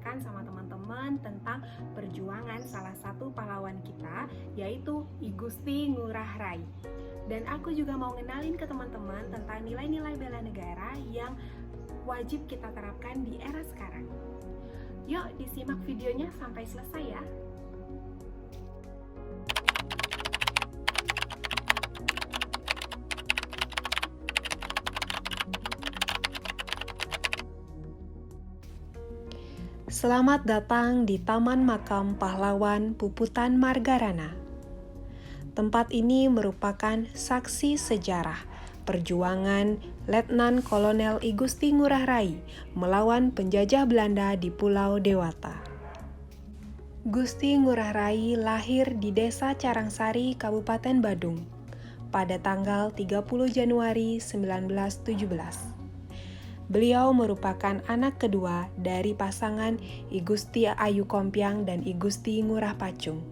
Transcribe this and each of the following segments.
ceritakan sama teman-teman tentang perjuangan salah satu pahlawan kita, yaitu I Gusti Ngurah Rai. Dan aku juga mau ngenalin ke teman-teman tentang nilai-nilai bela negara yang wajib kita terapkan di era sekarang. Yuk disimak videonya sampai selesai ya. Selamat datang di Taman Makam Pahlawan Puputan Margarana. Tempat ini merupakan saksi sejarah perjuangan Letnan Kolonel I Gusti Ngurah Rai melawan penjajah Belanda di Pulau Dewata. Gusti Ngurah Rai lahir di Desa Carangsari, Kabupaten Badung pada tanggal 30 Januari 1917. Beliau merupakan anak kedua dari pasangan I Gusti Ayu Kompiang dan I Gusti Ngurah Pacung.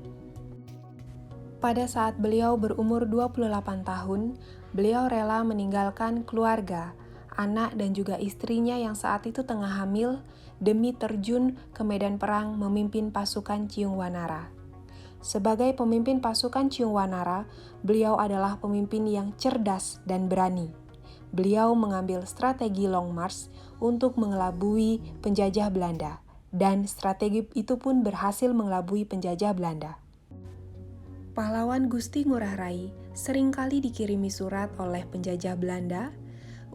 Pada saat beliau berumur 28 tahun, beliau rela meninggalkan keluarga, anak dan juga istrinya yang saat itu tengah hamil demi terjun ke medan perang memimpin pasukan Ciung Wanara. Sebagai pemimpin pasukan Ciung Wanara, beliau adalah pemimpin yang cerdas dan berani. Beliau mengambil strategi Long March untuk mengelabui penjajah Belanda, dan strategi itu pun berhasil mengelabui penjajah Belanda. Pahlawan Gusti Ngurah Rai seringkali dikirimi surat oleh penjajah Belanda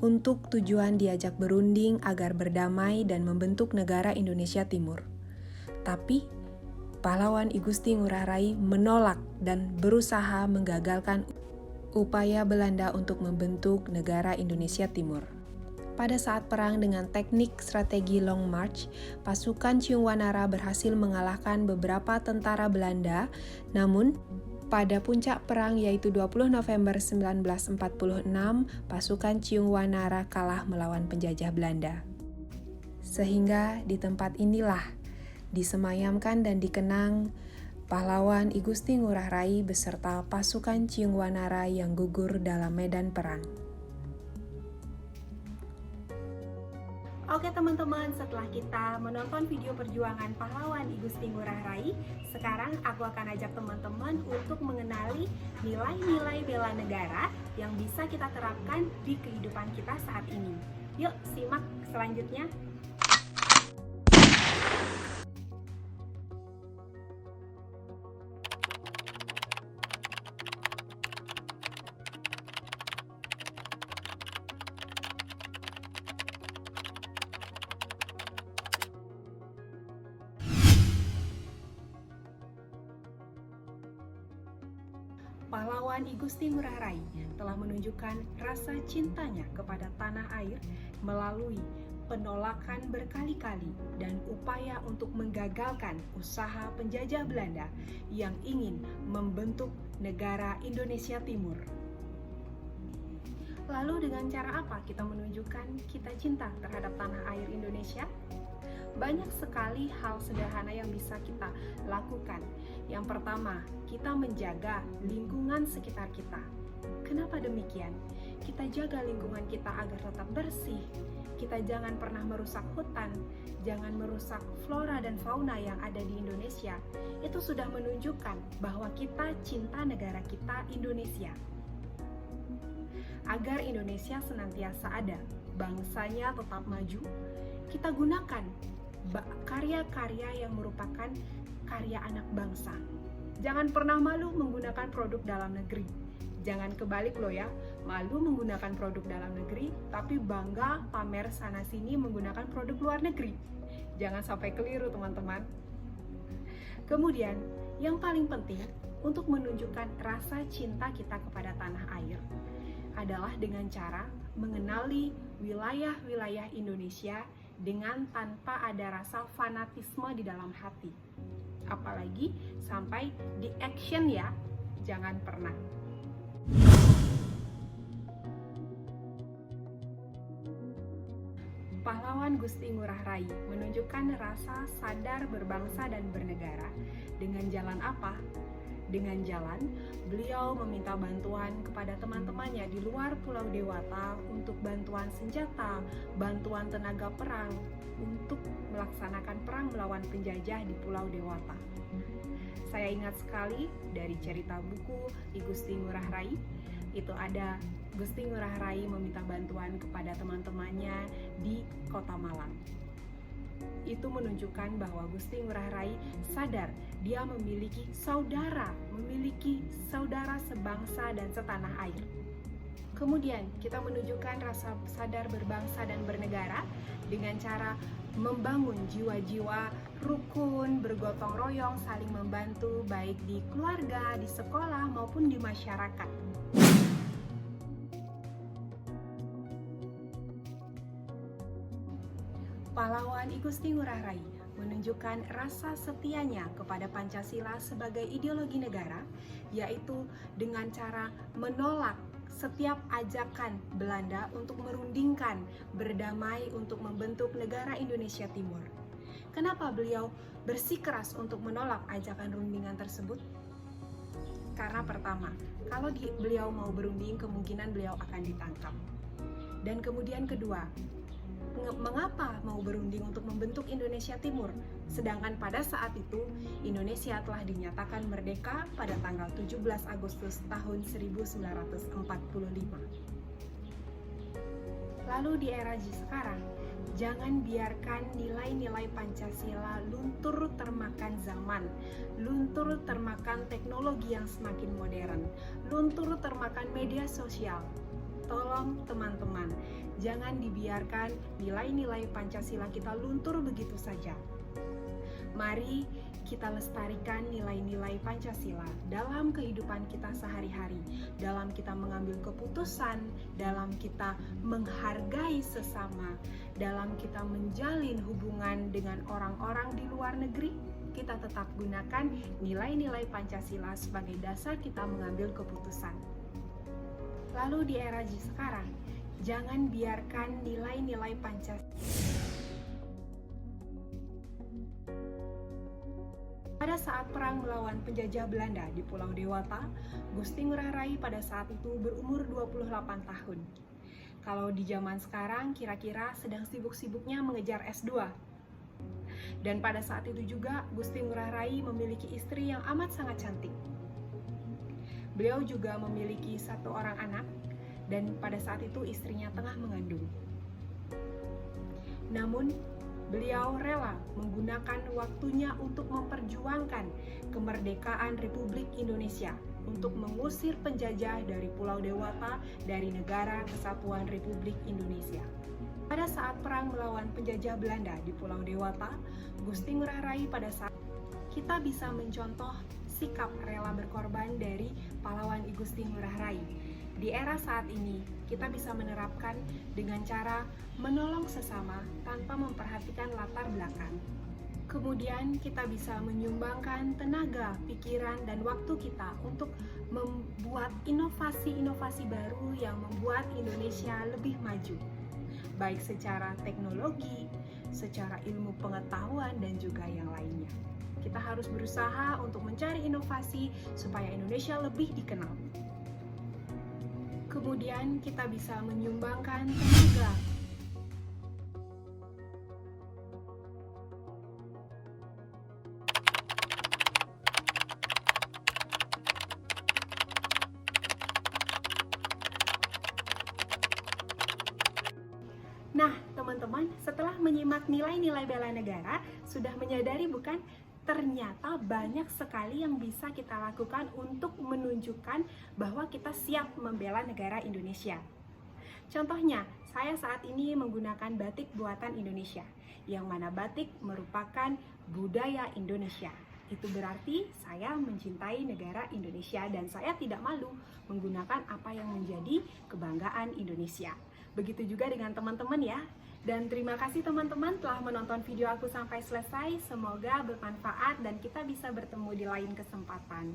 untuk tujuan diajak berunding agar berdamai dan membentuk negara Indonesia Timur. Tapi, pahlawan I Gusti Ngurah Rai menolak dan berusaha menggagalkan upaya Belanda untuk membentuk negara Indonesia Timur. Pada saat perang dengan teknik strategi Long March, pasukan Ciung Wanara berhasil mengalahkan beberapa tentara Belanda, namun pada puncak perang yaitu 20 November 1946, pasukan Ciung Wanara kalah melawan penjajah Belanda. Sehingga di tempat inilah disemayamkan dan dikenang pahlawan I Gusti Ngurah Rai beserta pasukan Ciung Wanara yang gugur dalam medan perang. Oke teman-teman, setelah kita menonton video perjuangan pahlawan I Gusti Ngurah Rai, sekarang aku akan ajak teman-teman untuk mengenali nilai-nilai bela negara yang bisa kita terapkan di kehidupan kita saat ini. Yuk simak selanjutnya. Pahlawan I Gusti Ngurah Rai telah menunjukkan rasa cintanya kepada tanah air melalui penolakan berkali-kali dan upaya untuk menggagalkan usaha penjajah Belanda yang ingin membentuk negara Indonesia Timur. Lalu dengan cara apa kita menunjukkan kita cinta terhadap tanah air Indonesia? Banyak sekali hal sederhana yang bisa kita lakukan. Yang pertama, kita menjaga lingkungan sekitar kita. Kenapa demikian? Kita jaga lingkungan kita agar tetap bersih. Kita jangan pernah merusak hutan, jangan merusak flora dan fauna yang ada di Indonesia. Itu sudah menunjukkan bahwa kita cinta negara kita, Indonesia. Agar Indonesia senantiasa ada, bangsanya tetap maju, kita gunakan karya-karya yang merupakan karya anak bangsa. Jangan pernah malu menggunakan produk dalam negeri. Jangan kebalik loh ya, malu menggunakan produk dalam negeri, tapi bangga pamer sana-sini menggunakan produk luar negeri. Jangan sampai keliru teman-teman. Kemudian, yang paling penting untuk menunjukkan rasa cinta kita kepada tanah air adalah dengan cara mengenali wilayah-wilayah Indonesia dengan tanpa ada rasa fanatisme di dalam hati. Apalagi sampai di action ya, jangan pernah. Pahlawan Gusti Ngurah Rai menunjukkan rasa sadar berbangsa dan bernegara dengan jalan apa? Dengan jalan, beliau meminta bantuan kepada teman-temannya di luar Pulau Dewata untuk bantuan senjata, bantuan tenaga perang untuk melaksanakan perang melawan penjajah di Pulau Dewata. Saya ingat sekali dari cerita buku I Gusti Ngurah Rai, itu ada Gusti Ngurah Rai meminta bantuan kepada teman-temannya di Kota Malang. Itu menunjukkan bahwa Gusti Ngurah Rai sadar dia memiliki saudara sebangsa dan setanah air. Kemudian kita menunjukkan rasa sadar berbangsa dan bernegara dengan cara membangun jiwa-jiwa rukun, bergotong royong, saling membantu baik di keluarga, di sekolah maupun di masyarakat. Pahlawan I Gusti Ngurah Rai menunjukkan rasa setianya kepada Pancasila sebagai ideologi negara, yaitu dengan cara menolak setiap ajakan Belanda untuk merundingkan, berdamai untuk membentuk negara Indonesia Timur. Kenapa beliau bersikeras untuk menolak ajakan rundingan tersebut? Karena pertama, kalau beliau mau berunding, kemungkinan beliau akan ditangkap. Dan kemudian kedua, mengapa mau berunding untuk membentuk Indonesia Timur? Sedangkan pada saat itu, Indonesia telah dinyatakan merdeka pada tanggal 17 Agustus tahun 1945. Lalu di era sekarang, jangan biarkan nilai-nilai Pancasila luntur termakan zaman, luntur termakan teknologi yang semakin modern, luntur termakan media sosial. Tolong teman-teman, jangan dibiarkan nilai-nilai Pancasila kita luntur begitu saja. Mari kita lestarikan nilai-nilai Pancasila dalam kehidupan kita sehari-hari, dalam kita mengambil keputusan, dalam kita menghargai sesama, dalam kita menjalin hubungan dengan orang-orang di luar negeri. Kita tetap gunakan nilai-nilai Pancasila sebagai dasar kita mengambil keputusan. Lalu di era sekarang, jangan biarkan nilai-nilai Pancasila. Pada saat perang melawan penjajah Belanda di Pulau Dewata, Gusti Ngurah Rai pada saat itu berumur 28 tahun. Kalau di zaman sekarang kira-kira sedang sibuk-sibuknya mengejar S2. Dan pada saat itu juga Gusti Ngurah Rai memiliki istri yang amat sangat cantik. Beliau juga memiliki 1 orang anak, dan pada saat itu istrinya tengah mengandung. Namun, beliau rela menggunakan waktunya untuk memperjuangkan kemerdekaan Republik Indonesia, untuk mengusir penjajah dari Pulau Dewata dari Negara Kesatuan Republik Indonesia. Pada saat perang melawan penjajah Belanda di Pulau Dewata, Gusti Ngurah Rai pada saat kita bisa mencontoh sikap rela berkorban dari pahlawan I Gusti Ngurah Rai. Di era saat ini, kita bisa menerapkan dengan cara menolong sesama tanpa memperhatikan latar belakang. Kemudian kita bisa menyumbangkan tenaga, pikiran, dan waktu kita untuk membuat inovasi-inovasi baru yang membuat Indonesia lebih maju, baik secara teknologi, secara ilmu pengetahuan, dan juga yang lainnya. Kita harus berusaha untuk mencari inovasi supaya Indonesia lebih dikenal. Kemudian kita bisa menyumbangkan tenaga. Nah, teman-teman, setelah menyimak nilai-nilai bela negara, sudah menyadari bukan? Ternyata banyak sekali yang bisa kita lakukan untuk menunjukkan bahwa kita siap membela negara Indonesia. Contohnya, saya saat ini menggunakan batik buatan Indonesia, yang mana batik merupakan budaya Indonesia. Itu berarti saya mencintai negara Indonesia dan saya tidak malu menggunakan apa yang menjadi kebanggaan Indonesia. Begitu juga dengan teman-teman ya. Dan terima kasih teman-teman telah menonton video aku sampai selesai. Semoga bermanfaat dan kita bisa bertemu di lain kesempatan.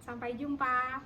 Sampai jumpa.